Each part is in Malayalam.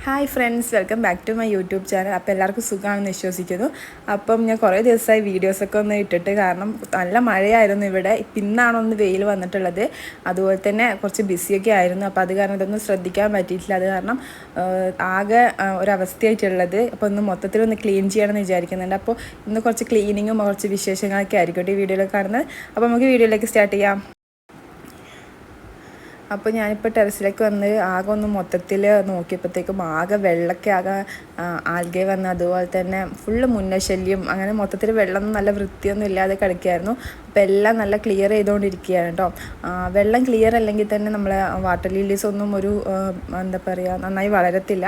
Hi friends, welcome back to my YouTube channel. അപ്പോൾ എല്ലാവർക്കും സുഖമാണെന്ന് വിശ്വസിക്കുന്നു. അപ്പം ഞാൻ കുറേ ദിവസമായി വീഡിയോസൊക്കെ ഒന്ന് ഇട്ടിട്ട്, കാരണം നല്ല മഴയായിരുന്നു ഇവിടെ. ഇന്നാണ് ഒന്ന് വെയിൽ വന്നിട്ടുള്ളത്. അതുപോലെ തന്നെ കുറച്ച് ബിസിയൊക്കെ ആയിരുന്നു. അപ്പോൾ അത് കാരണം ഇതൊന്നും ശ്രദ്ധിക്കാൻ പറ്റിയിട്ടില്ല. അത് കാരണം ആകെ ഒരവസ്ഥയായിട്ടുള്ളത്. അപ്പോൾ ഒന്ന് മൊത്തത്തിലൊന്ന് ക്ലീൻ ചെയ്യണമെന്ന് വിചാരിക്കുന്നുണ്ട്. അപ്പോൾ ഇന്ന് കുറച്ച് ക്ലീനിങ്ങും കുറച്ച് വിശേഷങ്ങളൊക്കെ ആയിരിക്കും ഈ വീഡിയോയിൽ കാണുന്നത്. അപ്പോൾ നമുക്ക് വീഡിയോയിലേക്ക് സ്റ്റാർട്ട് ചെയ്യാം. അപ്പോൾ ഞാനിപ്പോൾ ടെറസിലേക്ക് വന്ന് ആകെ ഒന്ന് മൊത്തത്തിൽ നോക്കിയപ്പോഴത്തേക്കും ആകെ വെള്ളമൊക്കെ ആകെ ആൽഗെ വന്ന്, അതുപോലെ തന്നെ ഫുള്ള് മുന്നശല്യം, അങ്ങനെ മൊത്തത്തിൽ വെള്ളം നല്ല വൃത്തിയൊന്നും ഇല്ലാതെ കിടക്കുകയായിരുന്നു. അപ്പോൾ എല്ലാം നല്ല ക്ലിയർ ചെയ്തുകൊണ്ടിരിക്കുകയാണ് കേട്ടോ. വെള്ളം ക്ലിയർ അല്ലെങ്കിൽ തന്നെ നമ്മളെ വാട്ടർ ലില്ലീസ് ഒന്നും എന്താ പറയുക, നന്നായി വളരത്തില്ല.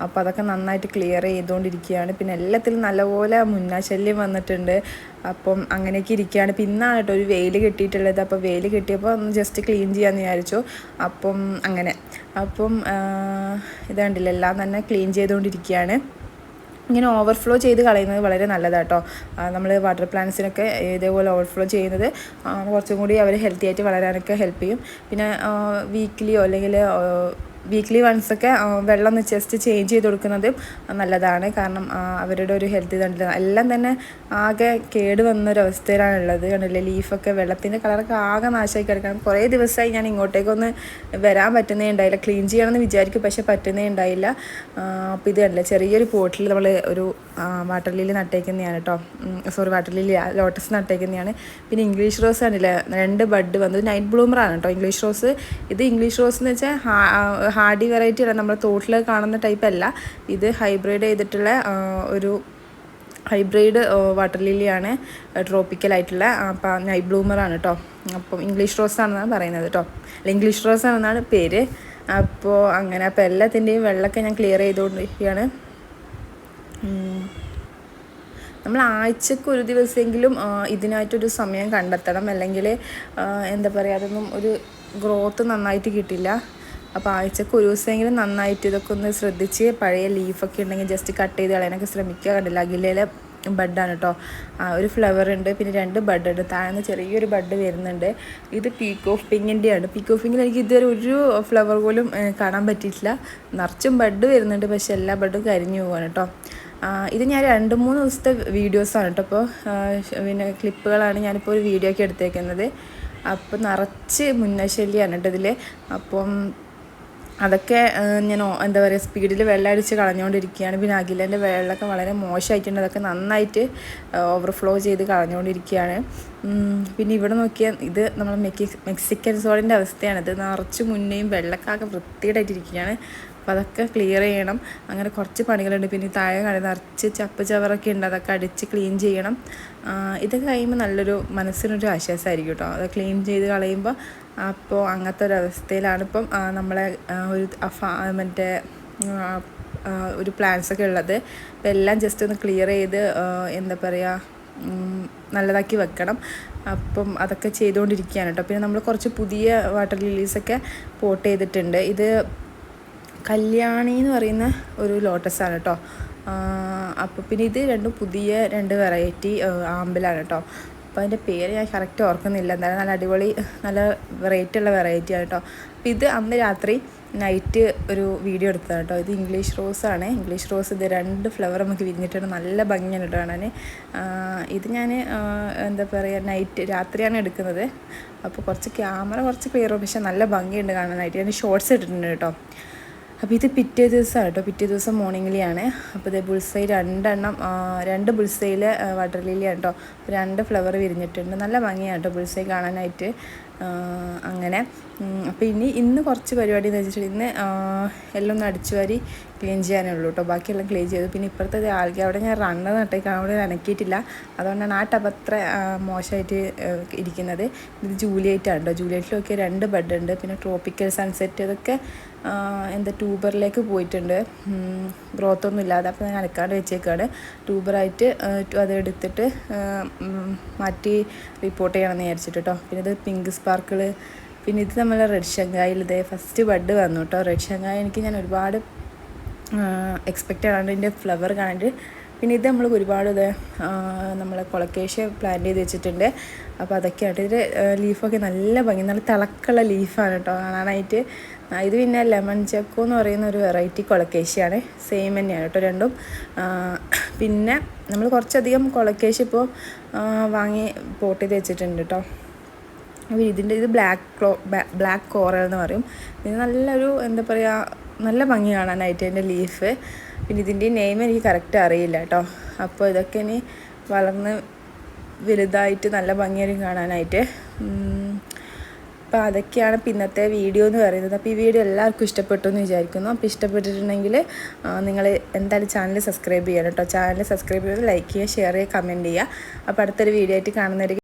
അപ്പോൾ അതൊക്കെ നന്നായിട്ട് ക്ലിയർ ചെയ്തുകൊണ്ടിരിക്കുകയാണ്. പിന്നെ എല്ലാത്തിലും നല്ലപോലെ മുന്നശല്യം വന്നിട്ടുണ്ട്. അപ്പം അങ്ങനെയൊക്കെ ഇരിക്കുകയാണ്. പിന്നാണ് കേട്ടോ ഒരു വെയിൽ കിട്ടിയിട്ടുള്ളത്. അപ്പോൾ വെയിൽ കിട്ടിയപ്പോൾ ഒന്ന് ജസ്റ്റ് ക്ലീൻ ചെയ്യാമെന്ന് വിചാരിച്ചു. അപ്പം അങ്ങനെ ഇത് കണ്ടില്ല, എല്ലാം തന്നെ ക്ലീൻ ചെയ്തുകൊണ്ടിരിക്കുകയാണ്. ഇങ്ങനെ ഓവർഫ്ലോ ചെയ്ത് കളയുന്നത് വളരെ നല്ലതാട്ടോ. നമ്മൾ വാട്ടർ പ്ലാന്റ്സിനൊക്കെ ഇതേപോലെ ഓവർഫ്ലോ ചെയ്യുന്നത് കുറച്ചും കൂടി അവർ ഹെൽത്തി ആയിട്ട് വളരാനൊക്കെ ഹെൽപ്പ് ചെയ്യും. പിന്നെ വീക്ക്ലിയോ അല്ലെങ്കിൽ വീക്ക്ലി വൺസൊക്കെ വെള്ളം ജസ്റ്റ് ചേഞ്ച് ചെയ്ത് കൊടുക്കുന്നത് നല്ലതാണ്. കാരണം അവരുടെ ഒരു ഹെൽത്ത് ഇതുണ്ടല്ലോ, എല്ലാം തന്നെ ആകെ കേട് വന്നൊരവസ്ഥയിലാണുള്ളത്. കണ്ടില്ലേ, ലീഫൊക്കെ വെള്ളത്തിൻ്റെ കളറൊക്കെ ആകെ നാശമായി കിടക്കണം. കുറേ ദിവസമായി ഞാൻ ഇങ്ങോട്ടേക്കൊന്ന് വരാൻ പറ്റുന്നേ ഉണ്ടായില്ല. ക്ലീൻ ചെയ്യണമെന്ന് വിചാരിക്കും, പക്ഷെ പറ്റുന്നേ ഉണ്ടായില്ല. അപ്പോൾ ഇത് കണ്ടില്ല, ചെറിയൊരു പോട്ടിൽ നമ്മൾ ഒരു വാട്ടർ ലില്ലി നട്ടേക്കുന്നതാണ് കേട്ടോ. വാട്ടർ ലില്ലി ലോട്ടസ് നട്ടേക്കുന്നതാണ്. പിന്നെ ഇംഗ്ലീഷ് റോസ് കണ്ടില്ല, 2 ബഡ് വന്നത് നൈറ്റ് ബ്ലൂമറാണ് കേട്ടോ ഇംഗ്ലീഷ് റോസ്. ഇത് ഇംഗ്ലീഷ് റോസ് എന്ന് വെച്ചാൽ ഹാർഡി വെറൈറ്റി അല്ല, നമ്മുടെ തോട്ടിൽ കാണുന്ന ടൈപ്പ് അല്ല. ഇത് ഹൈബ്രിഡ് ചെയ്തിട്ടുള്ള ഒരു ഹൈബ്രിഡ് വാട്ടർ ലില്ലിയാണ്, ട്രോപ്പിക്കലായിട്ടുള്ള. അപ്പം നൈറ്റ് ബ്ലൂമറാണ് കേട്ടോ. അപ്പം ഇംഗ്ലീഷ് റോസ് ആണെന്നാണ് പറയുന്നത് കേട്ടോ, അല്ല ഇംഗ്ലീഷ് റോസ് ആണെന്നാണ് പേര്. അപ്പോൾ അങ്ങനെ, അപ്പോൾ എല്ലാത്തിൻ്റെയും വെള്ളമൊക്കെ ഞാൻ ക്ലിയർ ചെയ്തുകൊണ്ടിരിക്കുകയാണ്. നമ്മൾ ആഴ്ചക്ക് ഒരു ദിവസമെങ്കിലും ഇതിനായിട്ടൊരു സമയം കണ്ടെത്തണം, അല്ലെങ്കിൽ എന്താ പറയുക, അതൊന്നും ഒരു ഗ്രോത്ത് നന്നായിട്ട് കിട്ടില്ല. അപ്പോൾ ആഴ്ചക്ക് ഒരു ദിവസമെങ്കിലും നന്നായിട്ട് ഇതൊക്കെ ഒന്ന് ശ്രദ്ധിച്ച്, പഴയ ലീഫൊക്കെ ഉണ്ടെങ്കിൽ ജസ്റ്റ് കട്ട് ചെയ്ത് കളയാനൊക്കെ ശ്രമിക്കുക. കണ്ടില്ല, അഖിലയിലെ ബഡാണ് കേട്ടോ. ഒരു ഫ്ലവർ ഉണ്ട്, പിന്നെ 2 ബഡ് ഉണ്ട്. താഴ്ന്ന് ചെറിയൊരു ബഡ് വരുന്നുണ്ട്. ഇത് പീക്ക് ഓഫ് പിങ്കിൻ്റെയാണ്. പീക്ക് ഓഫ് പിങ്കിൽ എനിക്ക് ഇതുവരെ ഒരു ഫ്ലവർ പോലും കാണാൻ പറ്റിയിട്ടില്ല. നിറച്ചും ബഡ് വരുന്നുണ്ട്, പക്ഷെ എല്ലാ ബഡും കരിഞ്ഞു പോവാണ് കേട്ടോ. ഇത് ഞാൻ 2-3 ദിവസത്തെ വീഡിയോസാണ് കേട്ടോ. അപ്പോൾ പിന്നെ ക്ലിപ്പുകളാണ് ഞാനിപ്പോൾ ഒരു വീഡിയോ ഒക്കെ എടുത്തേക്കുന്നത്. അപ്പോൾ നിറച്ച് മുന്നശല്യമാണ് കേട്ടോ ഇതിൽ. അപ്പം അതൊക്കെ ഞാൻ എന്താ പറയുക, സ്പീഡിൽ വെള്ളം അടിച്ച് കളഞ്ഞുകൊണ്ടിരിക്കുകയാണ്. പിന്നെ അഖിലേൻ്റെ വെള്ളമൊക്കെ വളരെ മോശമായിട്ടുണ്ട്. അതൊക്കെ നന്നായിട്ട് ഓവർഫ്ലോ ചെയ്ത് കളഞ്ഞുകൊണ്ടിരിക്കുകയാണ്. പിന്നെ ഇവിടെ നോക്കിയാൽ ഇത് നമ്മൾ മെക്സിക്കൻ സോളിൻ്റെ അവസ്ഥയാണ്. ഇത് നിറച്ച് മുന്നേയും വെള്ളക്കാകെ വൃത്തിയായിട്ടിരിക്കുകയാണ്. അപ്പോൾ അതൊക്കെ ക്ലിയർ ചെയ്യണം. അങ്ങനെ കുറച്ച് പണികളുണ്ട്. പിന്നെ താഴെ നിറച്ച് ചപ്പ് ചവറൊക്കെ ഉണ്ട്, അതൊക്കെ അടിച്ച് ക്ലീൻ ചെയ്യണം. ഇതൊക്കെ കഴിയുമ്പോൾ നല്ലൊരു മനസ്സിനൊരു ആശ്വാസമായിരിക്കും കേട്ടോ, അത് ക്ലീൻ ചെയ്ത് കളയുമ്പോൾ. അപ്പോൾ അങ്ങനത്തെ ഒരു അവസ്ഥയിലാണ് ഇപ്പം നമ്മളെ മറ്റേ ഒരു പ്ലാൻസൊക്കെ ഉള്ളത്. അപ്പോൾ എല്ലാം ജസ്റ്റ് ഒന്ന് ക്ലിയർ ചെയ്ത് എന്താ പറയുക, നല്ലതാക്കി വെക്കണം. അപ്പം അതൊക്കെ ചെയ്തുകൊണ്ടിരിക്കുകയാണ് കേട്ടോ. പിന്നെ നമ്മൾ കുറച്ച് പുതിയ വാട്ടർ ലില്ലീസൊക്കെ പോട്ട് ചെയ്തിട്ടുണ്ട്. ഇത് കല്യാണി എന്ന് പറയുന്ന ഒരു ലോട്ടസാണ് കേട്ടോ. അപ്പോൾ പിന്നെ ഇത് പുതിയ 2 വെറൈറ്റി ആമ്പലാണ് കേട്ടോ. അപ്പോൾ അതിൻ്റെ പേര് ഞാൻ കറക്റ്റ് ഓർക്കുന്നില്ല. എന്തായാലും നല്ല അടിപൊളി, നല്ല വെറൈറ്റി ഉള്ള വെറൈറ്റിയാണ് കേട്ടോ. അപ്പോൾ ഇത് അന്ന് രാത്രി നൈറ്റ് ഒരു വീഡിയോ എടുത്തതാണ് കേട്ടോ. ഇത് ഇംഗ്ലീഷ് റോസാണ്. ഇംഗ്ലീഷ് റോസ് ഇത് 2 ഫ്ലവർ നമുക്ക് വിരിഞ്ഞിട്ടുണ്ട്, നല്ല ഭംഗിയാണ് കേട്ടോ കാണാൻ. ഇത് ഞാൻ എന്താ പറയുക, രാത്രിയാണ് എടുക്കുന്നത്. അപ്പോൾ ക്യാമറ കുറച്ച് ക്ലിയർ, പക്ഷേ നല്ല ഭംഗിയുണ്ട് കാണാനായിട്ട്. ഞാൻ ഷോർട്സ് ഇട്ടിട്ടുണ്ട് കേട്ടോ. അപ്പോൾ ഇത് പിറ്റേ ദിവസമാണ് കേട്ടോ, പിറ്റേ ദിവസം മോർണിംഗിലാണ്. അപ്പോൾ ഇത് ബുൾസൈ 2 ബുൾസൈയിൽ വാട്ടർ ലില്ലിയാണ് കേട്ടോ. 2 ഫ്ലവർ വിരിഞ്ഞിട്ടുണ്ട്, നല്ല ഭംഗിയാണ് കേട്ടോ ബുൾസൈ കാണാനായിട്ട്. അങ്ങനെ അപ്പോൾ ഇന്ന് കുറച്ച് പരിപാടി എന്ന് വെച്ചിട്ടുണ്ടെങ്കിൽ ഇന്ന് എല്ലാം ഒന്ന് അടിച്ചു വാരി ക്ലീൻ ചെയ്യാനേ ഉള്ളൂ കേട്ടോ. ബാക്കിയെല്ലാം ക്ലീൻ ചെയ്തു. പിന്നെ ഇപ്പുറത്തെ ആൾക്കാർ അവിടെ ഞാൻ റണ്ണ് നട്ടേക്കാണ്, അവിടെ അനക്കിയിട്ടില്ല. അതുകൊണ്ടാണ് ആ ടബ് അത്ര മോശമായിട്ട് ഇരിക്കുന്നത്. ഇത് ജൂലിയറ്റാണ് കേട്ടോ. ജൂലിയറ്റിലൊക്കെ 2 ബഡ് ഉണ്ട്. പിന്നെ ട്രോപ്പിക്കൽ സൺസെറ്റ്, ഇതൊക്കെ എന്താ ട്യൂബറിലേക്ക് പോയിട്ടുണ്ട്, ഗ്രോത്തൊന്നും ഇല്ലാതെ. അപ്പോൾ ഞാൻ അനക്കാണ്ട് വെച്ചേക്കാണ്. ട്യൂബറായിട്ട് അത് എടുത്തിട്ട് മാറ്റി റിപ്പോർട്ട് ചെയ്യണമെന്ന് വിചാരിച്ചിട്ട് കേട്ടോ. പിന്നെ ഇത് പിങ്ക് സ്പാർക്കിള്. പിന്നെ ഇത് നമ്മൾ റെഡ് ഷങ്കായിൽ ഇതേ ഫസ്റ്റ് ബഡ് വന്നു കേട്ടോ. റെഡ് ഷങ്കായ ഞാൻ ഒരുപാട് എക്സ്പെക്റ്റ് ചെയ്യാണ്ട് ഇതിൻ്റെ ഫ്ലവർ കാണാണ്ട്. പിന്നെ ഇത് നമ്മൾ ഒരുപാട് നമ്മൾ കൊളക്കേഷ്യ പ്ലാന്റ് ചെയ്ത് വെച്ചിട്ടുണ്ട്. അപ്പോൾ അതൊക്കെയായിട്ട് ഇത് ലീഫൊക്കെ നല്ല ഭംഗി, നല്ല തിളക്കുള്ള ലീഫാണ് കേട്ടോ കാണാനായിട്ട്. ഇത് പിന്നെ ലെമൺ ചെക്കോ എന്ന് പറയുന്ന ഒരു വെറൈറ്റി കൊളക്കേശിയാണ്. സെയിം തന്നെയാണ് കേട്ടോ രണ്ടും. പിന്നെ നമ്മൾ കുറച്ചധികം കൊളക്കേശി ഇപ്പോൾ വാങ്ങി പോട്ട് ചെയ്ത് വെച്ചിട്ടുണ്ട് കേട്ടോ. അപ്പോൾ ഇത് ബ്ലാക്ക് കോറൽ എന്ന് പറയും. ഇത് നല്ലൊരു എന്താ പറയുക, നല്ല ഭംഗി കാണാനായിട്ട് അതിൻ്റെ ലീഫ്. പിന്നെ ഇതിൻ്റെ നെയിം എനിക്ക് കറക്റ്റ് അറിയില്ല കേട്ടോ. അപ്പോൾ ഇതൊക്കെ ഇനി വളർന്ന് വലുതായിട്ട് നല്ല ഭംഗിയായിരിക്കും കാണാനായിട്ട്. അപ്പോൾ അതൊക്കെയാണ് ഇന്നത്തെ വീഡിയോ എന്ന് പറയുന്നത്. അപ്പോൾ ഈ വീഡിയോ എല്ലാവർക്കും ഇഷ്ടപ്പെട്ടു എന്ന് വിചാരിക്കുന്നു. അപ്പോൾ ഇഷ്ടപ്പെട്ടിട്ടുണ്ടെങ്കിൽ നിങ്ങൾ എന്തായാലും ചാനൽ സബ്സ്ക്രൈബ് ചെയ്യണം കേട്ടോ. ചാനൽ സബ്സ്ക്രൈബ് ചെയ്ത് ലൈക്ക് ചെയ്യുക, ഷെയർ ചെയ്യുക, കമൻറ്റ് ചെയ്യുക. അപ്പോൾ അടുത്തൊരു വീഡിയോ ആയിട്ട് കാണുന്നവർക്ക്